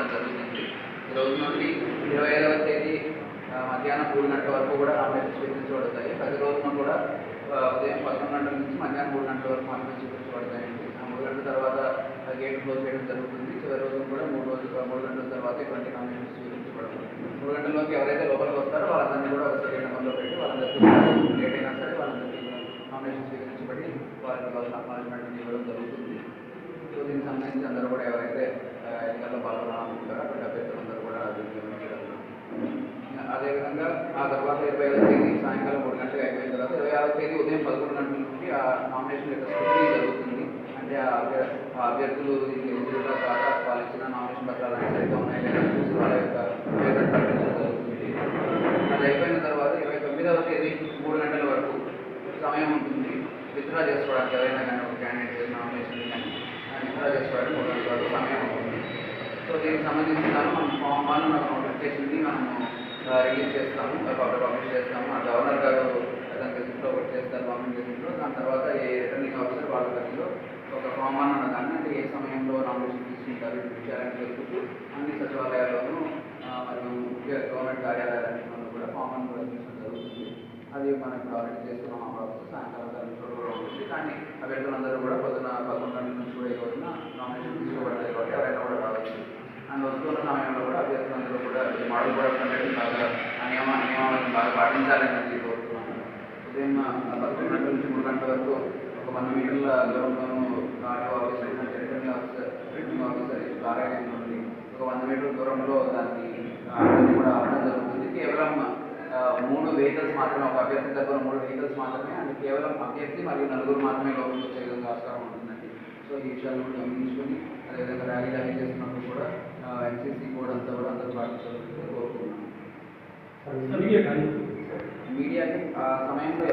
నిర్వహించడం జరుగుతుంది. ఈ రోజు నుండి 25వ తేదీ మధ్యాహ్నం 3 గంటల వరకు కూడా నామినేషన్స్ స్వీకరించబడతాయి. ప్రతి రోజున కూడా ఉదయం 11 గంటల నుంచి మధ్యాహ్నం 3 గంటల వరకు నామినేషన్స్ స్వీకరించబడతాయండి. 3 గంటల తర్వాత గేట్ క్లోజ్ చేయడం జరుగుతుంది. చివరి రోజున కూడా 3 గంటల తర్వాత ఇటువంటి నామినేషన్స్ స్వీకరించబడతాయి. 3 గంటల్లోకి ఎవరైతే లోపలికి వస్తారో వాళ్ళందరినీ కూడా ఒక సెకండ్ నెంబర్లో పెట్టి వాళ్ళందరికీ లేట్ అయినా సరే వాళ్ళందరికీ నామినేషన్ స్వీకరించబడి వారికి వాళ్ళ అపాయింట్మెంట్ ఇవ్వడం జరుగుతుంది. సో దీనికి సంబంధించి అందరూ కూడా ఎవరైతే ఎన్నికల్లో పాల్గొనాలనుకుంటారో అటువంటి అభ్యర్థులందరూ కూడా గమనించడం. అదేవిధంగా ఆ తర్వాత 25వ తేదీ సాయంకాలం 3 గంటలకు అయిపోయిన తర్వాత 26వ తేదీ ఉదయం 11 గంటల నుండి ఆ నామినేషన్ యొక్క స్క్రూటినీ జరుగుతుంది. అంటే ఆ అభ్యర్థులు ఎలిజిబుల్గా కాదా, వాళ్ళు ఇచ్చిన నామినేషన్ పత్రాలు సరిగ్గా ఉన్నాయి లేదా చూసి వాళ్ళ యొక్క పేపర్ ప్రకటించడం జరుగుతుంది. అది అయిపోయిన తర్వాత 29వ తేదీ 3 గంటల వరకు సమయం ఉంటుంది విత్డ్రా చేసుకోవడానికి. ఎవరైనా కానీ ఒక క్యాండిడేట్ నామినేషన్ కానీ విత్డ్రా చేసుకోవడానికి 3 గంటల వరకు సమయం ఉంటుంది. సో దీనికి సంబంధించిన మనం ఫామ్ 1 నోటిఫికేషన్ని మనము రిలీజ్ చేస్తాము, పబ్లిష్ చేస్తాము. ఆ గవర్నర్ గారు దాని గెజిట్లో ఒకటి చేస్తారు, గవర్నమెంట్ గెజిట్లో. దాని తర్వాత ఏ రిటర్నింగ్ ఆఫీసర్ వాళ్ళ గదిలో ఒక ఫామ్ 1 అన్నదాన్ని అంటే ఏ సమయంలో నామినేషన్ తీసుకుంటారు ఈ విషయాలను తెలుపుతూ అన్ని సచివాలయాల్లోనూ మరియు ముఖ్య గవర్నమెంట్ కార్యాలయాలన్నింటిలో కూడా ఫామ్ 1 కూడా తీసుకోవడం జరుగుతుంది. అది మనం ఇప్పుడు ఆల్రెడీ చేస్తున్నాం. ఆ ప్రాసెస్ సాయంకాలం తరగతిలో కూడా ఉంటుంది. కానీ అభ్యర్థులందరూ కూడా పొద్దున 11 గంటల నుంచి కూడా ఈ రోజున నామినేషన్ తీసుకోబడతాయి కాబట్టి ఎవరైనా కూడా రావచ్చు. అండ్ వస్తున్న సమయంలో కూడా అభ్యర్థులందరూ కూడా ఈ మోడల్ కోడ్ అనేది బాగా నియమాలను బాగా పాటించాలని కోరుతున్నాను. ఉదయం 11 గంటల నుంచి 3 గంటల వరకు ఒక 100 మీటర్ల దూరంలోనూ ఆర్టీఓ ఆఫీసర్ రిటర్నింగ్ ఆఫీసర్ కార్యాలయం నుండి ఒక 100 మీటర్ల దూరంలో దాన్ని కూడా ఆపడం జరుగుతుంది. కేవలం 3 వెహికల్స్ మాత్రమే, ఒక అభ్యర్థి తరపున 3 వెహికల్స్ మాత్రమే, అంటే కేవలం అభ్యర్థి మరియు 4 మాత్రమే లోపలికి వచ్చే విధంగా ఆస్కారం ఉంటుందండి. సో ఈ విషయాలు కూడా గమనించుకొని అదేవిధంగా ర్యాలీ చేస్తున్నప్పుడు కూడా ఎన్సీసీ కోడ్ అంతా కూడా అందరూ పాటించాలని కోరుకుంటున్నాను. మీడియాకి ఆ సమయంలో